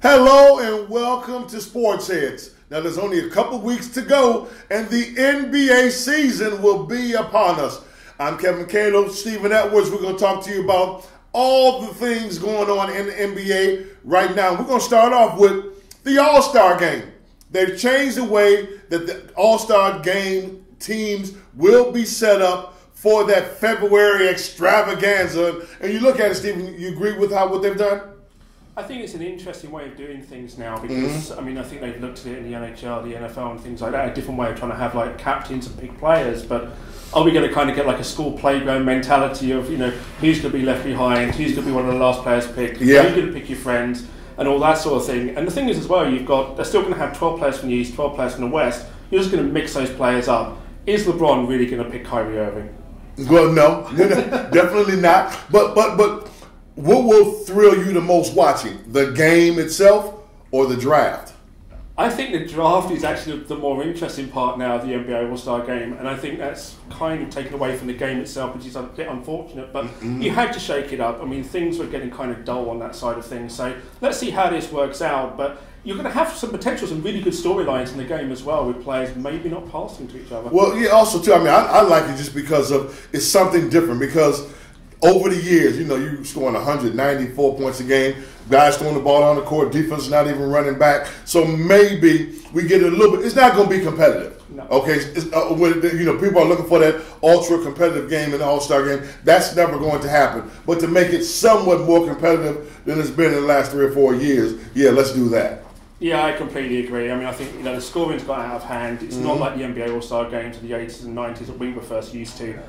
Hello and welcome to SportsHeads. Now there's only a couple weeks to go and the NBA season will be upon us. I'm Cadle Steven Edwards. We're going to talk to you about all the things going on in the NBA right now. We're going to start off with the All-Star Game. They've changed the way that the All-Star Game teams will be set up for that February extravaganza. And you look at it, Steven, you agree with what they've done? I think it's an interesting way of doing things now because, I mean, I think they've looked at it in the NHL, the NFL and things like that, a different way of trying to have like captains and big players, but are we going to kind of get like a school playground mentality of, you know, who's going to be left behind, who's going to be one of the last players picked, who's going to pick your friends, and all that sort of thing. And the thing is as well, they're still going to have 12 players from the East, 12 players from the West, you're just going to mix those players up. Is LeBron really going to pick Kyrie Irving? Well, no, definitely not, but what will thrill you the most watching? The game itself or the draft? I think the draft is actually the more interesting part now of the NBA All-Star Game, and I think that's kind of taken away from the game itself, which is a bit unfortunate, but you had to shake it up. I mean, things were getting kind of dull on that side of things, so let's see how this works out, but you're going to have some really good storylines in the game as well, with players maybe not passing to each other. Well, yeah, also too, I mean, I like it just because it's something different, because over the years, you know, you scoring 194 points a game, guys throwing the ball on the court, defense not even running back. So maybe we get a little bit. It's not going to be competitive. No. Okay, when, you know, people are looking for that ultra competitive game in the All-Star game. That's never going to happen. But to make it somewhat more competitive than it's been in the last 3 or 4 years, yeah, let's do that. Yeah, I completely agree. I mean, I think, you know, the scoring's got out of hand. It's not like the NBA All-Star games of the 80s and 90s that we were first used to.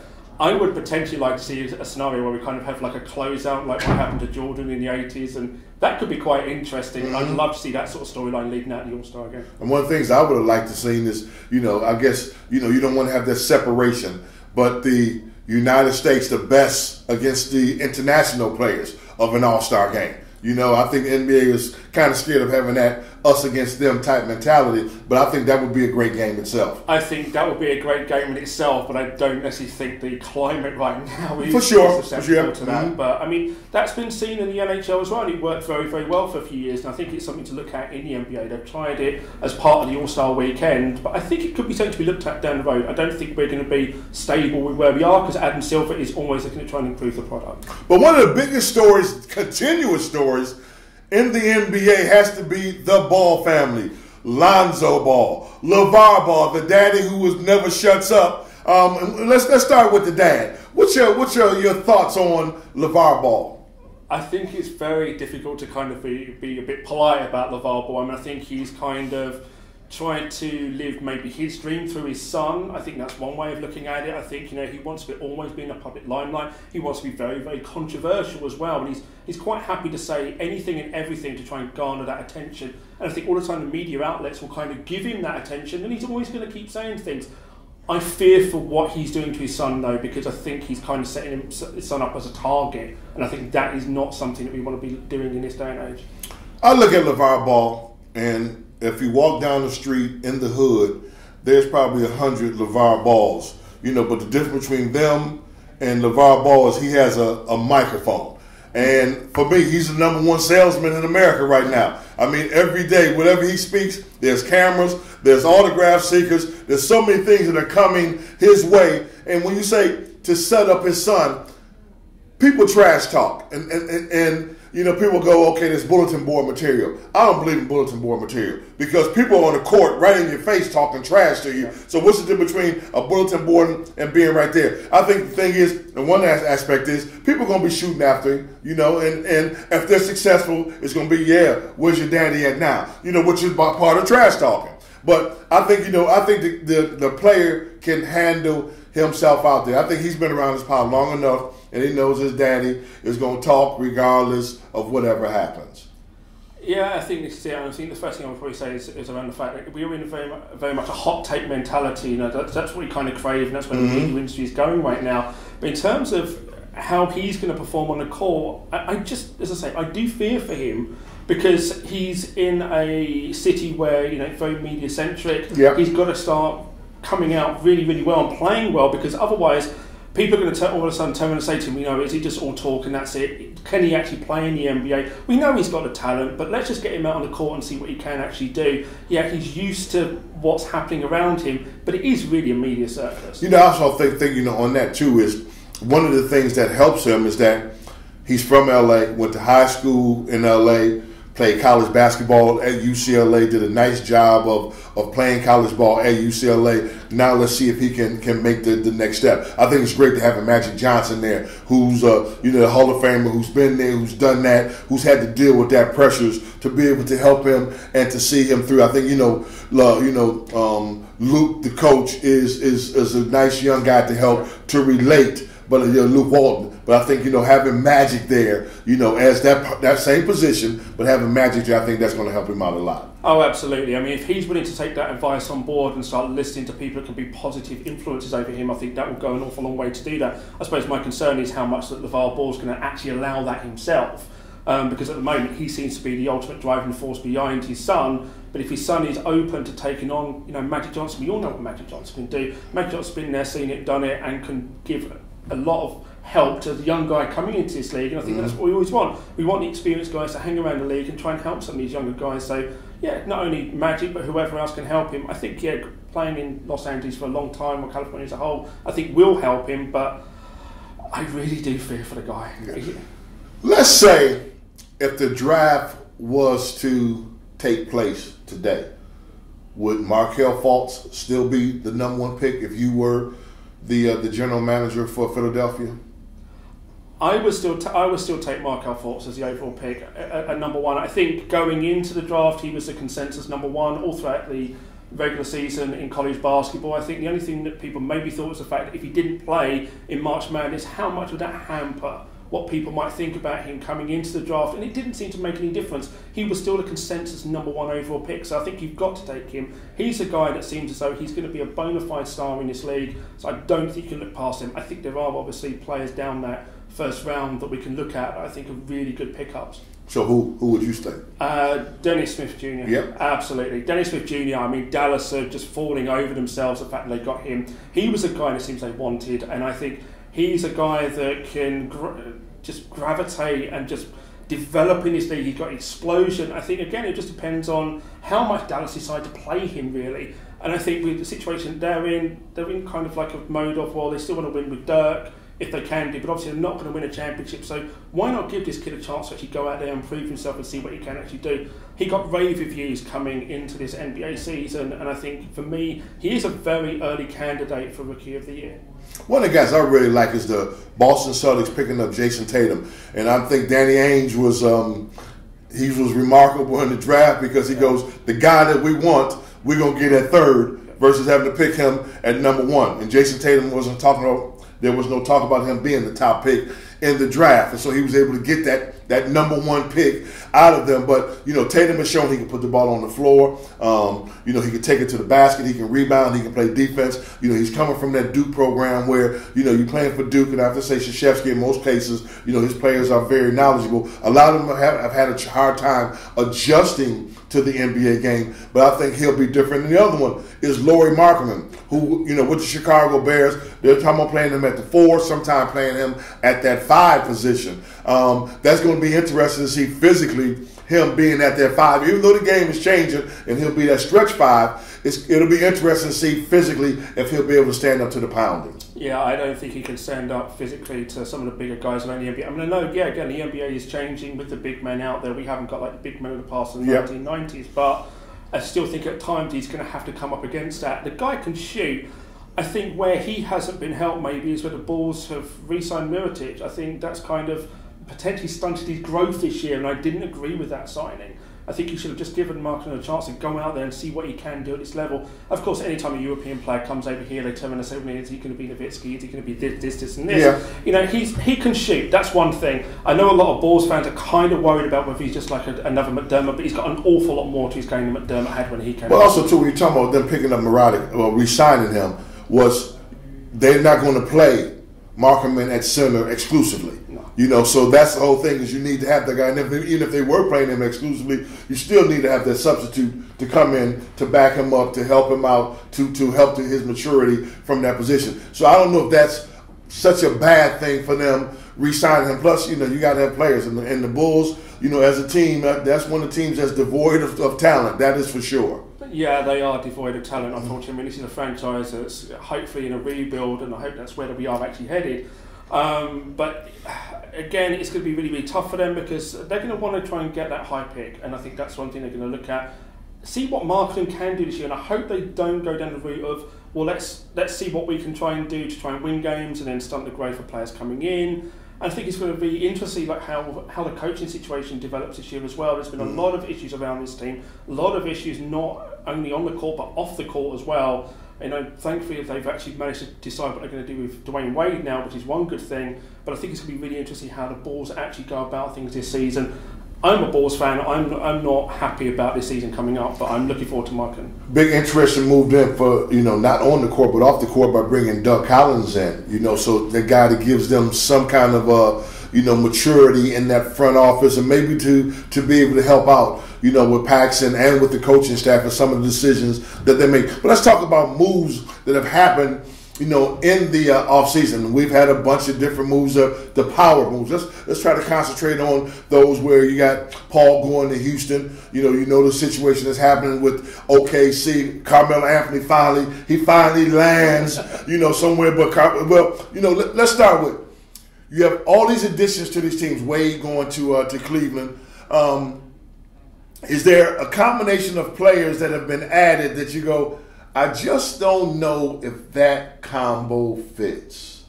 I would potentially like to see a scenario where we kind of have like a closeout, like what happened to Jordan in the 80s, and that could be quite interesting. I'd love to see that sort of storyline leading out the All-Star game. And one of the things I would have liked to see is, you know, I guess, you know, you don't want to have that separation, but the United States, the best against the international players of an All-Star game. You know, I think the NBA is kind of scared of having that us against them type mentality, but I think that would be a great game itself. I think that would be a great game in itself, but I don't necessarily think the climate right now is susceptible to that. But, I mean, that's been seen in the NHL as well, and it worked very, very well for a few years, and I think it's something to look at in the NBA. They've tried it as part of the All-Star weekend, but I think it could be something to be looked at down the road. I don't think we're going to be stable with where we are, because Adam Silver is always looking at trying to improve the product. But one of the biggest stories, continuous stories, in the NBA has to be the Ball family. Lonzo Ball, LeVar Ball, the daddy who never shuts up. Let's start with the dad. What's your thoughts on LeVar Ball? I think it's very difficult to kind of be a bit polite about LeVar Ball. I mean, I think he's kind of trying to live maybe his dream through his son. I think that's one way of looking at it. I think, you know, he wants to always be in a public limelight. He wants to be very, very controversial as well. And he's quite happy to say anything and everything to try and garner that attention. And I think all the time the media outlets will kind of give him that attention, and he's always going to keep saying things. I fear for what he's doing to his son, though, because I think he's kind of setting his son up as a target. And I think that is not something that we want to be doing in this day and age. I look at LeVar Ball, and if you walk down the street in the hood, there's probably 100 LeVar Balls. You know, but the difference between them and LeVar Ball is he has a microphone. And for me, he's the #1 salesman in America right now. I mean, every day, whenever he speaks, there's cameras, there's autograph seekers, there's so many things that are coming his way. And when you say to set up his son, people trash talk. And you know, people go, okay, there's bulletin board material. I don't believe in bulletin board material, because people are on the court right in your face talking trash to you. So what's the difference between a bulletin board and being right there? I think the thing is, and one aspect is, people are going to be shooting after him, you know, and if they're successful, it's going to be, yeah, where's your daddy at now? You know, which is part of trash talking. But I think, you know, the player can handle himself out there. I think he's been around this power long enough, and he knows his daddy is going to talk regardless of whatever happens. Yeah, I think this is it. I think the first thing I would probably say is around the fact that we are in very much a hot take mentality. You know, that's what we kind of crave, and that's where the media industry is going right now. But in terms of how he's going to perform on the court, I just, as I say, I do fear for him, because he's in a city where, you know, very media centric. Yep. He's got to start coming out really, really well and playing well, because otherwise people are going to all of a sudden turn around and say to him, is he just all talk and that's it? Can he actually play in the NBA? We know he's got the talent, but let's just get him out on the court and see what he can actually do. Yeah, he's used to what's happening around him, but it is really a media circus. I also think on that too is one of the things that helps him is that he's from LA, went to high school in LA, played college basketball at UCLA, did a nice job of playing college ball at UCLA. Now let's see if he can make the next step. I think it's great to have a Magic Johnson there, who's the Hall of Famer, who's been there, who's done that, who's had to deal with that pressures to be able to help him and to see him through. I think Luke, the coach, is a nice young guy to help to relate. But Luke Walton. But I think having Magic there, as that same position, but having Magic there, I think that's going to help him out a lot. Oh, absolutely. I mean, if he's willing to take that advice on board and start listening to people that can be positive influences over him, I think that will go an awful long way to do that. I suppose my concern is how much that LeVar Ball's going to actually allow that himself, because at the moment he seems to be the ultimate driving force behind his son. But if his son is open to taking on, Magic Johnson, we all know what Magic Johnson can do. Magic Johnson's been there, seen it, done it, and can give a lot of help to the young guy coming into this league, and I think that's what we always want. We want the experienced guys to hang around the league and try and help some of these younger guys. So, yeah, not only Magic, but whoever else can help him. I think, playing in Los Angeles for a long time, or California as a whole, I think will help him, but I really do fear for the guy. Yeah. Let's say if the draft was to take place today, would Markelle Fultz still be the number one pick if you were the general manager for Philadelphia? I would still take Markelle Fultz as the overall pick at number one. I think going into the draft, he was the consensus number one all throughout the regular season in college basketball. I think the only thing that people maybe thought was the fact that if he didn't play in March Madness, how much would that hamper what people might think about him coming into the draft, and it didn't seem to make any difference. He was still the consensus number one overall pick, so I think you've got to take him. He's a guy that seems as though he's going to be a bona fide star in this league, so I don't think you can look past him. I think there are obviously players down that first round that we can look at that I think are really good pickups. So who would you stay? Dennis Smith Jr. Yep. Absolutely. Dennis Smith Jr., I mean, Dallas are just falling over themselves, the fact that they got him. He was a guy that seems they wanted, and I think he's a guy that can just gravitate and just develop in his league. He's got explosion. I think, again, it just depends on how much Dallas decide to play him, really. And I think with the situation they're in kind of like a mode of, well, they still want to win with Dirk, if they can do, but obviously they're not going to win a championship, so why not give this kid a chance to actually go out there and prove himself and see what he can actually do. He got rave reviews coming into this NBA season, and I think for me he is a very early candidate for Rookie of the Year. One of the guys I really like is the Boston Celtics picking up Jason Tatum, and I think Danny Ainge was remarkable in the draft because he goes, the guy that we want, we're going to get at third versus having to pick him at number one. And Jason Tatum there was no talk about him being the top pick in the draft, and so he was able to get that number one pick out of them. But Tatum has shown he can put the ball on the floor. He can take it to the basket. He can rebound. He can play defense. He's coming from that Duke program where you're playing for Duke, and I have to say Krzyzewski in most cases, his players are very knowledgeable. A lot of them have had a hard time adjusting to the NBA game, but I think he'll be different. And the other one is Lauri Markkanen, who, with the Chicago Bears, they're talking about playing him at the 4, sometimes playing him at that 5 position. That's going to be interesting to see physically him being at that 5. Even though the game is changing and he'll be that stretch 5, it'll be interesting to see physically if he'll be able to stand up to the pounding. Yeah, I don't think he can stand up physically to some of the bigger guys around the NBA. I mean, I know, again, the NBA is changing with the big men out there. We haven't got like the big men of the past in the 1990s, but I still think at times he's going to have to come up against that. The guy can shoot. I think where he hasn't been helped maybe is where the Bulls have re-signed Mirotic. I think that's kind of potentially stunted his growth this year, and I didn't agree with that signing. I think you should have just given Markkanen a chance to go out there and see what he can do at this level. Of course, anytime a European player comes over here, they turn around and say, well, is he going to be Nowitzki? Is he going to be this, and this? Yeah. He can shoot. That's one thing. I know a lot of Bulls fans are kind of worried about whether he's just like another McDermott, but he's got an awful lot more to his game than McDermott had when he came. Well, also, too, when you're talking about them picking up Mirotic, or re-signing him, was they're not going to play Markkanen at center exclusively. No. So that's the whole thing, is you need to have the guy. And even if they were playing him exclusively, you still need to have that substitute to come in to back him up, to help him out, to help to his maturity from that position. So I don't know if that's such a bad thing for them re-signing him. Plus, you got to have players. And the Bulls, as a team, that's one of the teams that's devoid of talent. That is for sure. Yeah, they are devoid of talent, unfortunately. I mean, this is a franchise that's hopefully in a rebuild, and I hope that's where we are actually headed. But again, it's going to be really, really tough for them because they're going to want to try and get that high pick, and I think that's one thing they're going to look at. See what marketing can do this year, and I hope they don't go down the route of, well, let's see what we can try and do to try and win games and then stunt the growth of players coming in. I think it's going to be interesting, like how the coaching situation develops this year as well. There's been a lot of issues around this team, a lot of issues not only on the court but off the court as well. Thankfully they've actually managed to decide what they're going to do with Dwayne Wade now, which is one good thing. But I think it's going to be really interesting how the Bulls actually go about things this season. I'm a Bulls fan. I'm not happy about this season coming up, but I'm looking forward to marking. Big interest in moved in for, not on the court but off the court by bringing Doug Collins in, so the guy that gives them some kind of maturity in that front office, and maybe to be able to help out, with Paxson and with the coaching staff and some of the decisions that they make. But let's talk about moves that have happened, in the offseason. We've had a bunch of different moves, the power moves. Let's try to concentrate on those where you got Paul going to Houston. The situation that's happening with OKC. Carmelo Anthony finally lands, somewhere. But let's start with, you have all these additions to these teams. Wade going to Cleveland. Is there a combination of players that have been added that you go, I just don't know if that combo fits?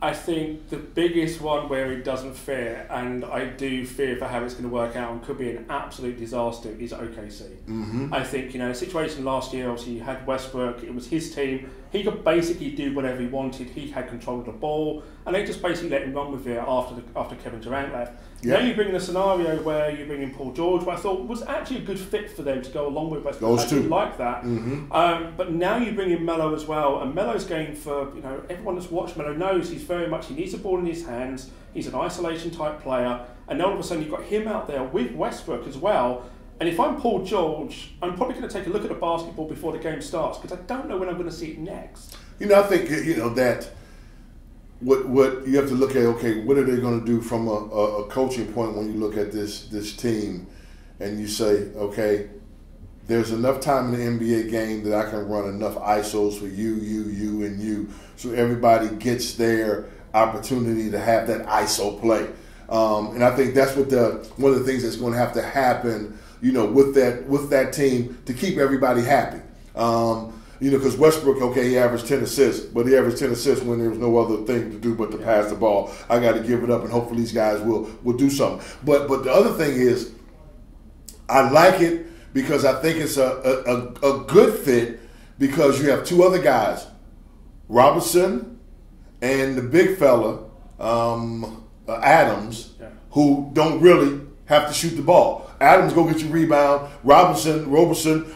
I think the biggest one where it doesn't fit, and I do fear for how it's going to work out and could be an absolute disaster, is OKC. Mm-hmm. I think, the situation last year, obviously you had Westbrook, it was his team, he could basically do whatever he wanted, he had control of the ball, and they just basically let him run with it after Kevin Durant left. Yep. Now you bring in a scenario where you bring in Paul George, who I thought was actually a good fit for them to go along with Westbrook. Those two. Like that. Mm-hmm. But now you bring in Melo as well, and Melo's game for, everyone that's watched Melo knows he needs the ball in his hands, he's an isolation type player, and now all of a sudden you've got him out there with Westbrook as well. And if I'm Paul George, I'm probably going to take a look at the basketball before the game starts because I don't know when I'm going to see it next. I think, that what you have to look at, okay, what are they going to do from a coaching point when you look at this team and you say, okay, there's enough time in the NBA game that I can run enough ISOs for you, and you, so everybody gets their opportunity to have that ISO play. And I think that's what one of the things that's going to have to happen, with that team to keep everybody happy. Because Westbrook, okay, he averaged 10 assists, but he averaged 10 assists when there was no other thing to do but to pass the ball. I got to give it up, and hopefully these guys will do something. But the other thing is, I like it because I think it's a good fit because you have two other guys, Robinson and the big fella, Adams, who don't really have to shoot the ball. Adams go get you rebound. Roberson,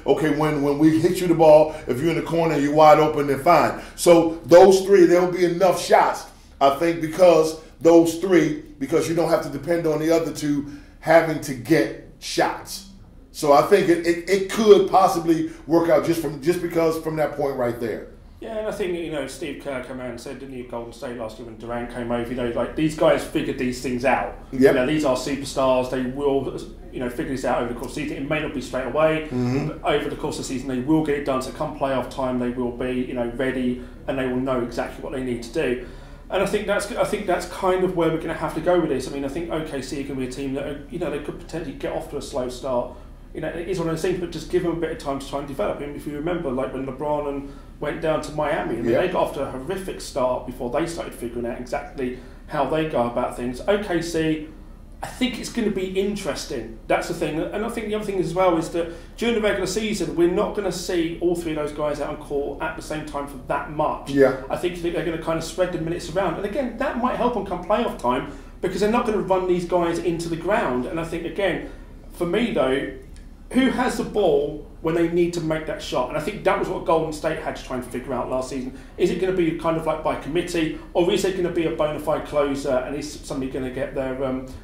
okay, when we hit you the ball, if you're in the corner and you're wide open, then fine. So those three, there'll be enough shots, I think, because you don't have to depend on the other two having to get shots. So I think it could possibly work out just because from that point right there. Yeah, and I think, Steve Kerr came out and said, didn't he, at Golden State last year when Durant came over, these guys figured these things out. Yep. These are superstars. They will, figure this out over the course of the season. It may not be straight away, but over the course of the season, they will get it done. So come playoff time, they will be, ready, and they will know exactly what they need to do. And I think that's kind of where we're going to have to go with this. I mean, I think OKC can be a team that, they could potentially get off to a slow start. It is one of those things, but just give them a bit of time to try and develop him. If you remember, like when LeBron went down to Miami, they got off to a horrific start before they started figuring out exactly how they go about things. OKC, I think it's going to be interesting. That's the thing. And I think the other thing as well is that during the regular season, we're not going to see all three of those guys out on court at the same time for that much. Yeah. I think they're going to kind of spread the minutes around. And again, that might help them come playoff time because they're not going to run these guys into the ground. And I think, again, for me though, who has the ball when they need to make that shot? And I think that was what Golden State had to try and figure out last season. Is it going to be kind of like by committee, or is it going to be a bona fide closer, and is somebody going to get their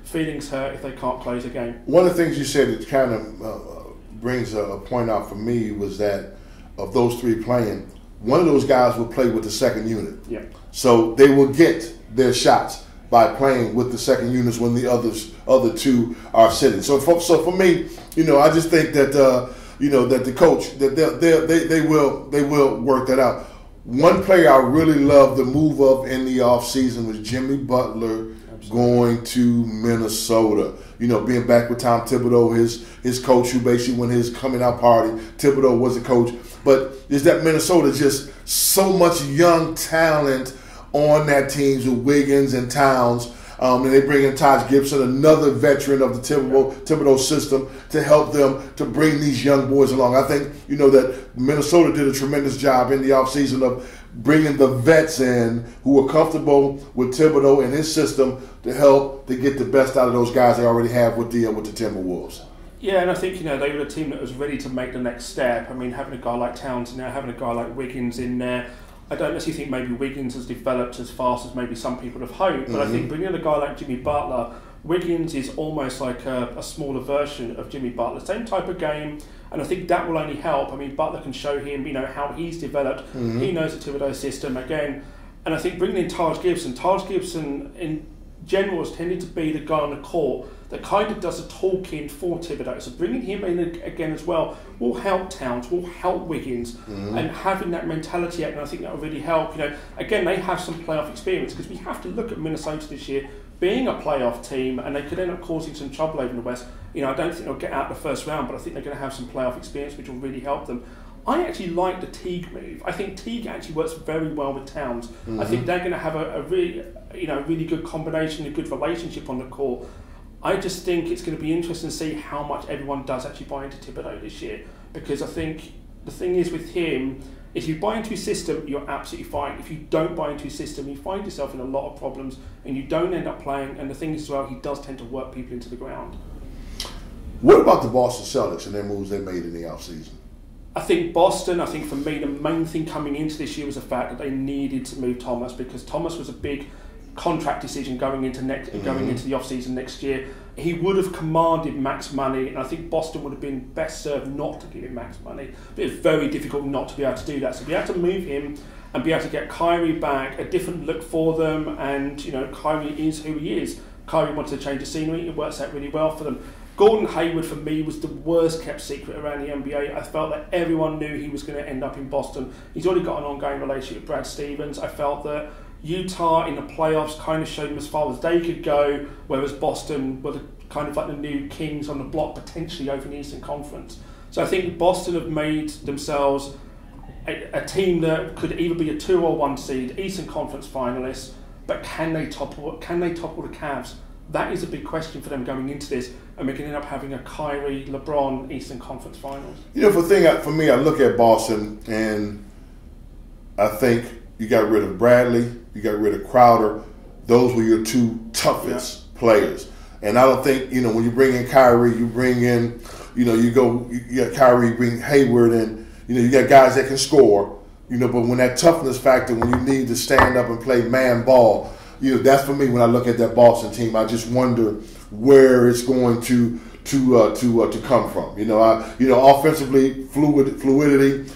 feelings hurt if they can't close a game? One of the things you said that kind of brings a point out for me was that of those three playing, one of those guys will play with the second unit. Yeah. So they will get their shots by playing with the second units when the other two are sitting. So for me, I just think that that the coach that they will work that out. One player I really loved the move of in the offseason was Jimmy Butler. Absolutely. Going to Minnesota. Being back with Tom Thibodeau, his coach, who basically when his coming out party, Thibodeau was the coach. But is that Minnesota just so much young talent on that team with Wiggins and Towns. And they bring in Taj Gibson, another veteran of the Thibodeau system, to help them to bring these young boys along. I think, that Minnesota did a tremendous job in the offseason of bringing the vets in who are comfortable with Thibodeau and his system to help to get the best out of those guys they already have with the Timberwolves. Yeah, and I think, they were a team that was ready to make the next step. I mean, having a guy like Towns in there, having a guy like Wiggins in there, I don't necessarily think maybe Wiggins has developed as fast as maybe some people have hoped, but I think bringing in a guy like Jimmy Butler, Wiggins is almost like a smaller version of Jimmy Butler. Same type of game, and I think that will only help. I mean, Butler can show him, how he's developed. He knows the Thibodeau system again, and I think bringing in Taj Gibson in general has tended to be the guy on the court that kind of does the talking for Thibodeau. So bringing him in again as well will help Towns, will help Wiggins, and having that mentality out, and I think that will really help. Again, they have some playoff experience, because we have to look at Minnesota this year being a playoff team, and they could end up causing some trouble over in the West. I don't think they'll get out the first round, but I think they're going to have some playoff experience, which will really help them. I actually like the Teague move. I think Teague actually works very well with Towns. I think they're going to have a really, really good combination, a good relationship on the court. I just think it's going to be interesting to see how much everyone does actually buy into Thibodeau this year, because I think the thing is with him, if you buy into his system, you're absolutely fine. If you don't buy into his system, you find yourself in a lot of problems and you don't end up playing. And the thing is as well, he does tend to work people into the ground. What about the Boston Celtics and their moves they made in the offseason? I think Boston, for me, the main thing coming into this year was the fact that they needed to move Thomas, because Thomas was a big contract decision going into the off-season next year. He would have commanded max money, and I think Boston would have been best served not to give him max money. But it's very difficult not to be able to do that. So be able to move him and be able to get Kyrie back, a different look for them, and Kyrie is who he is. Kyrie wanted to change the scenery, it works out really well for them. Gordon Hayward, for me, was the worst kept secret around the NBA. I felt that everyone knew he was going to end up in Boston. He's already got an ongoing relationship with Brad Stevens. I felt that Utah in the playoffs kind of showed them as far as they could go, whereas Boston were kind of like the new kings on the block, potentially over in the Eastern Conference. So I think Boston have made themselves a team that could either be a 2 or 1 seed, Eastern Conference finalists, but can they topple the Cavs? That is a big question for them going into this, and we're going to end up having a Kyrie, LeBron Eastern Conference Finals. For me, I look at Boston and I think you got rid of Bradley, you got rid of Crowder. Those were your two toughest players. And I don't think, when you bring in Kyrie, you bring in, you got Kyrie, you bring Hayward, and, you got guys that can score, but when that toughness factor, when you need to stand up and play man ball, that's for me when I look at that Boston team. I just wonder where it's going to come from. Offensively, fluidity,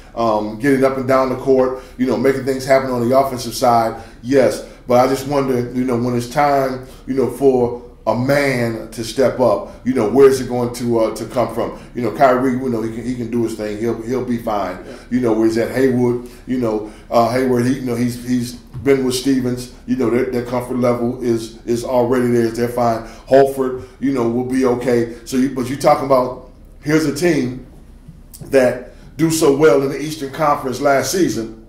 getting up and down the court, making things happen on the offensive side, yes. But I just wonder, when it's time, for a man to step up, where is it going to come from? Kyrie, he can do his thing. He'll be fine. Yeah. Where's that Hayward? Hayward, he's been with Stevens. Their comfort level is already there. They're fine. Holford, will be okay. But you're talking about, here's a team that do so well in the Eastern Conference last season,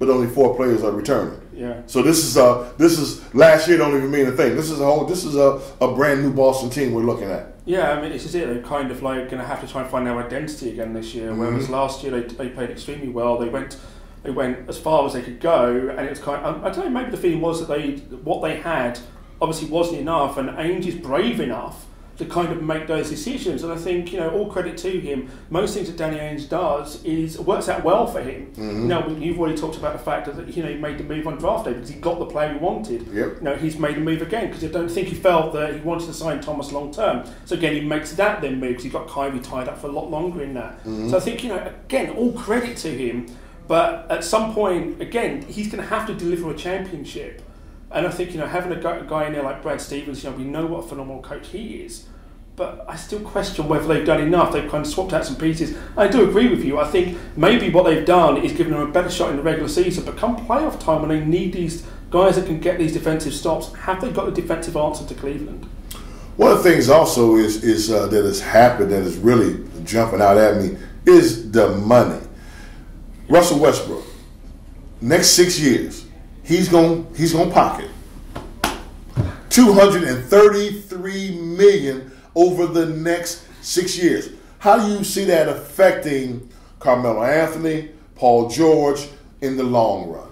but only 4 players are returning. Yeah. So this is last year don't even mean a thing. This is a brand new Boston team we're looking at. Yeah, this is it. They're kind of like going to have to try and find their identity again this year. Whereas last year they played extremely well. They went as far as they could go, and it was kind of, I don't know. Maybe the feeling was that what they had obviously wasn't enough, and Ainge is brave enough to kind of make those decisions. And I think, all credit to him. Most things that Danny Ainge does works out well for him. You've already talked about the fact that he made the move on draft day because he got the player he wanted. Yep. He's made a move again because I don't think he felt that he wanted to sign Thomas long term. So again, he makes that then move because he got Kyrie tied up for a lot longer in that. So I think, again, all credit to him. But at some point, again, he's going to have to deliver a championship. And I think, having a guy in there like Brad Stevens, we know what a phenomenal coach he is. But I still question whether they've done enough. They've kind of swapped out some pieces. I do agree with you. I think maybe what they've done is given them a better shot in the regular season. But come playoff time, when they need these guys that can get these defensive stops, have they got the defensive answer to Cleveland? One of the things also is that has happened that is really jumping out at me is the money. Russell Westbrook, next 6 years, he's going pocket $233 million over the next 6 years. How do you see that affecting Carmelo Anthony, Paul George in the long run?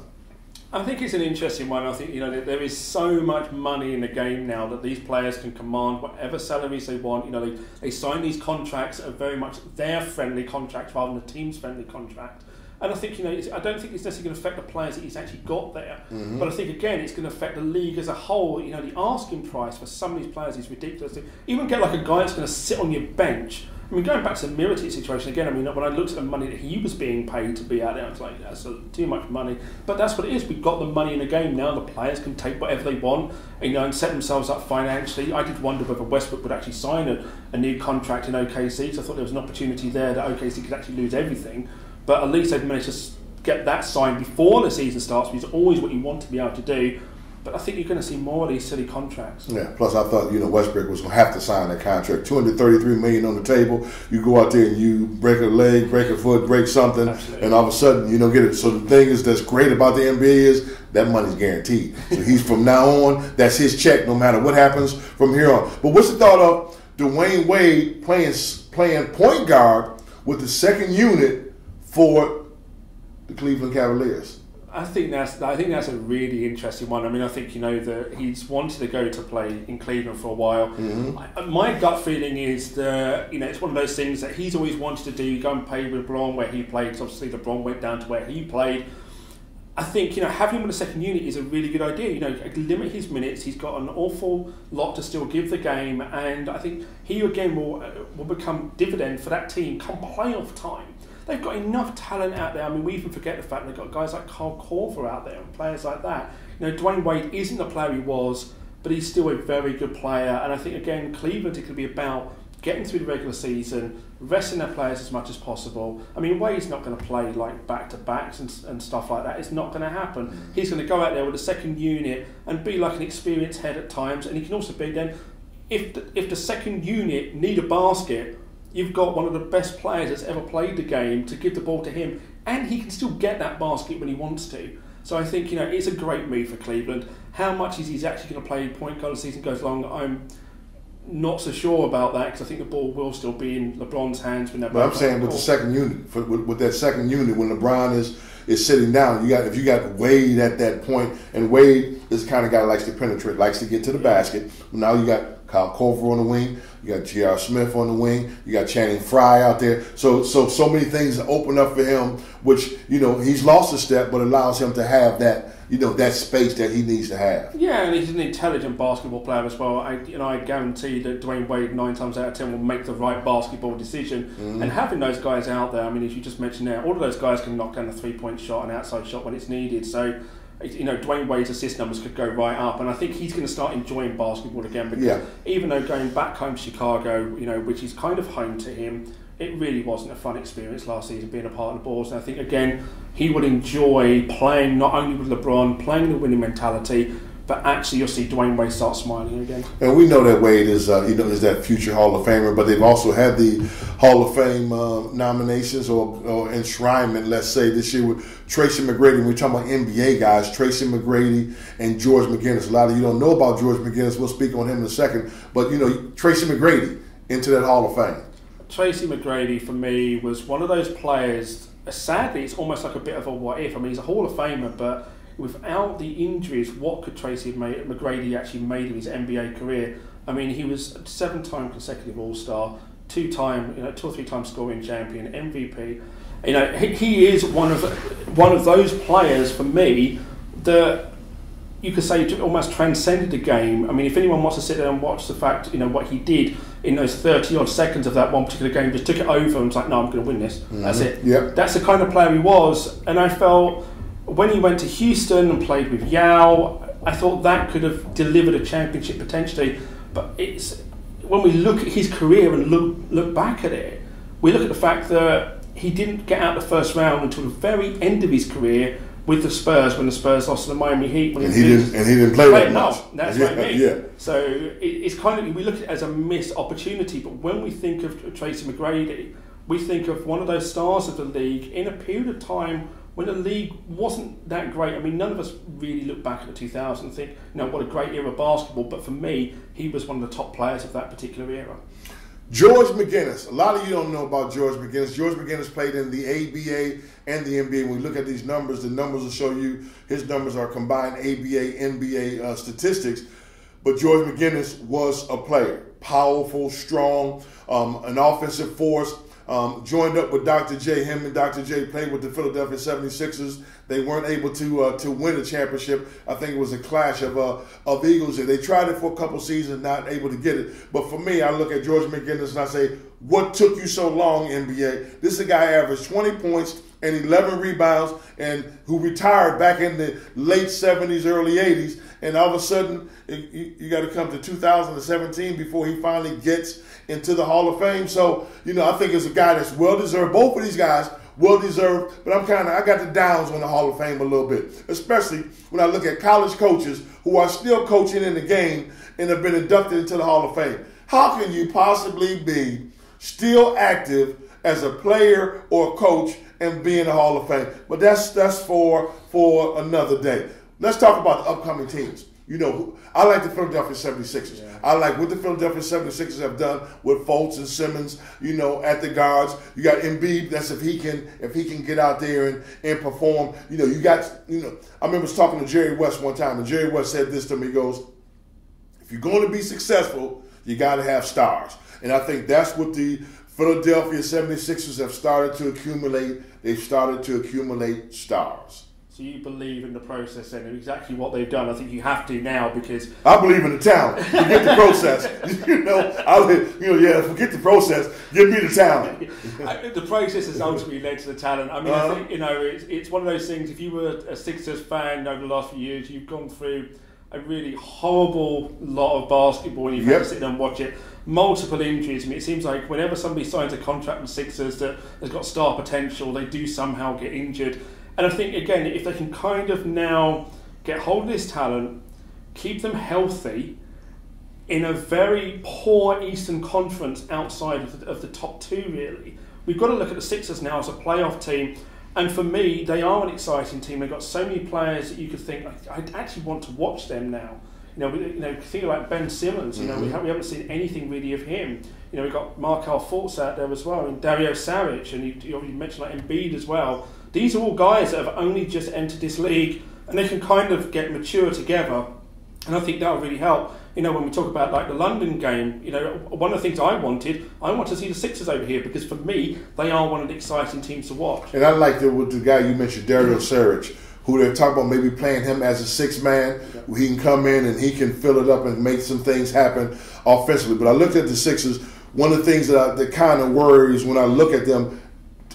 I think it's an interesting one. I think there is so much money in the game now that these players can command whatever salaries they want. They sign these contracts that are very much their friendly contracts rather than the team's friendly contract. And I think I don't think it's necessarily going to affect the players that he's actually got there. Mm-hmm. But I think again it's going to affect the league as a whole. The asking price for some of these players is ridiculous. To even get like a guy that's going to sit on your bench. I mean, going back to the Mirotic situation again, when I looked at the money that he was being paid to be out there, I was like, that's too much money. But that's what it is. We've got the money in the game now. The players can take whatever they want, and set themselves up financially. I did wonder whether Westbrook would actually sign a new contract in OKC, because I thought there was an opportunity there that OKC could actually lose everything. But at least they've managed to get that signed before the season starts, which is always what you want to be able to do. But I think you're going to see more of these silly contracts. Yeah. Plus, I thought Westbrook was going to have to sign that contract. $233 million on the table. You go out there and you break a leg, break a foot, break something, Absolutely. And all of a sudden get it. So the thing that's great about the NBA is that money's guaranteed. So he's from now on. That's his check, no matter what happens from here on. But what's the thought of Dwayne Wade playing point guard with the second unit for the Cleveland Cavaliers? I think that's a really interesting one. I mean, I think that he's wanted to go to play in Cleveland for a while. Mm-hmm. My gut feeling is that it's one of those things that he's always wanted to do. Go and play with LeBron where he played. Because obviously LeBron went down to where he played. I think having him in the second unit is a really good idea. Limit his minutes. He's got an awful lot to still give the game, and I think he again will become dividend for that team come playoff time. They've got enough talent out there. I mean, we even forget the fact they've got guys like Kyle Korver out there and players like that. Dwayne Wade isn't the player he was, but he's still a very good player. And I think, again, Cleveland, it could be about getting through the regular season, resting their players as much as possible. I mean, Wade's not going to play like back-to-backs and stuff like that. It's not going to happen. He's going to go out there with a second unit and be like an experienced head at times. And he can also be then, if the second unit need a basket, you've got one of the best players that's ever played the game to give the ball to him, and he can still get that basket when he wants to. So I think it's a great move for Cleveland. How much is he's actually going to play point guard as the season goes along? I'm not so sure about that, because I think the ball will still be in LeBron's hands when they're. But I'm saying with the second unit, with that second unit, when LeBron is sitting down, if you got Wade at that point, and Wade is the kind of guy that likes to penetrate, likes to get to the basket. Now you got Kyle Korver on the wing. You got J.R. Smith on the wing. You got Channing Frye out there. So many things open up for him, which he's lost a step, but allows him to have that that space that he needs to have. Yeah, and he's an intelligent basketball player as well. I guarantee that Dwayne Wade 9 times out of 10 will make the right basketball decision. Mm-hmm. And having those guys out there, I mean, as you just mentioned there, all of those guys can knock down a 3-point shot, an outside shot when it's needed. So. Dwayne Wade's assist numbers could go right up, and I think he's going to start enjoying basketball again, because even though going back home to Chicago, which is kind of home to him, it really wasn't a fun experience last season being a part of the Bulls. And I think again he would enjoy playing not only with LeBron, playing the winning mentality, but actually you'll see Dwayne Wade start smiling again. And we know that Wade is is that future Hall of Famer, but they've also had the Hall of Fame nominations or enshrinement, let's say, this year with Tracy McGrady. When we're talking about NBA guys, Tracy McGrady and George McGinnis. A lot of you don't know about George McGinnis. We'll speak on him in a second. But, Tracy McGrady into that Hall of Fame. Tracy McGrady, for me, was one of those players, sadly, it's almost like a bit of a what if. I mean, he's a Hall of Famer, but without the injuries, what could Tracy McGrady actually made of his NBA career? I mean, he was a 7-time consecutive All-Star, 2 or 3 time scoring champion, MVP. He is one of those players for me that you could say almost transcended the game. I mean, if anyone wants to sit there and watch the fact, what he did in those 30 odd seconds of that one particular game, just took it over and was like, no, I'm going to win this. That's it. Yep. That's the kind of player he was. And I felt when he went to Houston and played with Yao, I thought that could have delivered a championship potentially. But it's when we look at his career and look back at it, we look at the fact that he didn't get out the first round until the very end of his career with the Spurs, when the Spurs lost to the Miami Heat. And he didn't play that much. No, that's what I mean. So it's kind of, we look at it as a missed opportunity, but when we think of Tracy McGrady, we think of one of those stars of the league in a period of time when the league wasn't that great. I mean, none of us really look back at the 2000s and think, what a great era of basketball, but for me, he was one of the top players of that particular era. George McGinnis. A lot of you don't know about George McGinnis. George McGinnis played in the ABA and the NBA. When we look at these numbers, the numbers will show you his numbers are combined ABA, NBA statistics. But George McGinnis was a player. Powerful, strong, an offensive force. Joined up with Dr. J. Him and Dr. J played with the Philadelphia 76ers. They weren't able to win a championship. I think it was a clash of Eagles. They tried it for a couple seasons, not able to get it. But for me, I look at George McGinnis and I say, what took you so long, NBA? This is a guy averaged 20 points and 11 rebounds and who retired back in the late 70s, early 80s. And all of a sudden, you got to come to 2017 before he finally gets into the Hall of Fame. So, I think it's a guy that's well-deserved. Both of these guys, well-deserved. But I got the downs on the Hall of Fame a little bit, especially when I look at college coaches who are still coaching in the game and have been inducted into the Hall of Fame. How can you possibly be still active as a player or a coach and be in the Hall of Fame? But that's for another day. Let's talk about the upcoming teams. I like the Philadelphia 76ers. Yeah. I like what the Philadelphia 76ers have done with Fultz and Simmons, at the guards. You got Embiid, that's if he can get out there and perform. I remember talking to Jerry West one time, and Jerry West said this to me, he goes, if you're going to be successful, you got to have stars. And I think that's what the Philadelphia 76ers have started to accumulate. They've started to accumulate stars. So you believe in the process and exactly what they've done. I think you have to now because I believe in the talent. Forget the process. Forget the process. Give me the talent. The process has ultimately led to the talent. I mean, I think it's one of those things. If you were a Sixers fan over the last few years, you've gone through a really horrible lot of basketball and you've had to sit there and watch it. Multiple injuries. I mean, it seems like whenever somebody signs a contract with Sixers that has got star potential, they do somehow get injured. And I think, again, if they can kind of now get hold of this talent, keep them healthy in a very poor Eastern Conference outside of the top two, really. We've got to look at the Sixers now as a playoff team. And for me, they are an exciting team. They've got so many players that you could think, I actually want to watch them now. Think about Ben Simmons. We haven't seen anything really of him. We've got Markelle Fultz out there as well, and Dario Saric, and you mentioned like Embiid as well. These are all guys that have only just entered this league, and they can kind of get mature together. And I think that will really help. When we talk about like the London game, one of the things I want to see the Sixers over here because for me, they are one of the exciting teams to watch. And I like with the guy you mentioned, Dario Saric, who they're talking about maybe playing him as a sixth man, where he can come in and he can fill it up and make some things happen offensively. But I looked at the Sixers. One of the things that kind of worries when I look at them,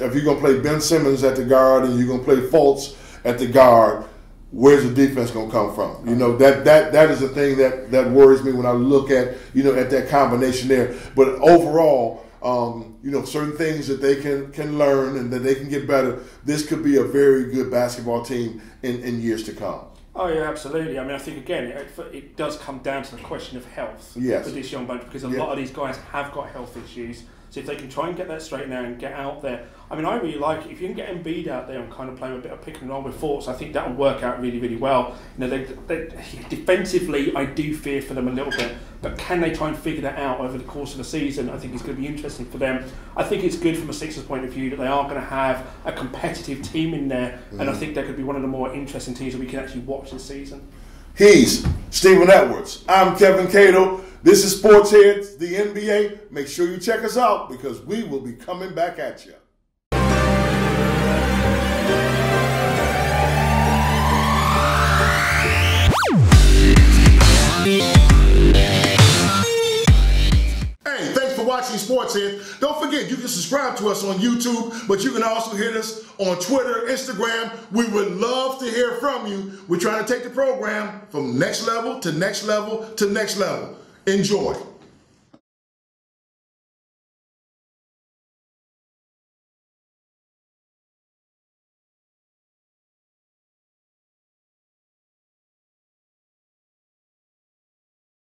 if you're going to play Ben Simmons at the guard and you're going to play Fultz at the guard, where's the defense going to come from? That is the thing that worries me when I look at at that combination there. But overall, certain things that they can learn and that they can get better. This could be a very good basketball team in years to come. Oh yeah, absolutely. I mean, I think again, it does come down to the question of health for this young bunch because a lot of these guys have got health issues. So if they can try and get that straight now and get out there, I mean, I really like it. If you can get Embiid out there and kind of play a bit of pick and roll with Fultz, I think that will work out really, really well. They defensively, I do fear for them a little bit, but can they try and figure that out over the course of the season? I think it's going to be interesting for them. I think it's good from a Sixers point of view that they are going to have a competitive team in there, and I think that could be one of the more interesting teams that we can actually watch this season. He's Steven Edwards. I'm Kevin Cadle. This is SportsHeads, the NBA. Make sure you check us out because we will be coming back at you. again, you can subscribe to us on YouTube, but you can also hit us on Twitter, Instagram. We would love to hear from you. We're trying to take the program from next level to next level to next level. Enjoy.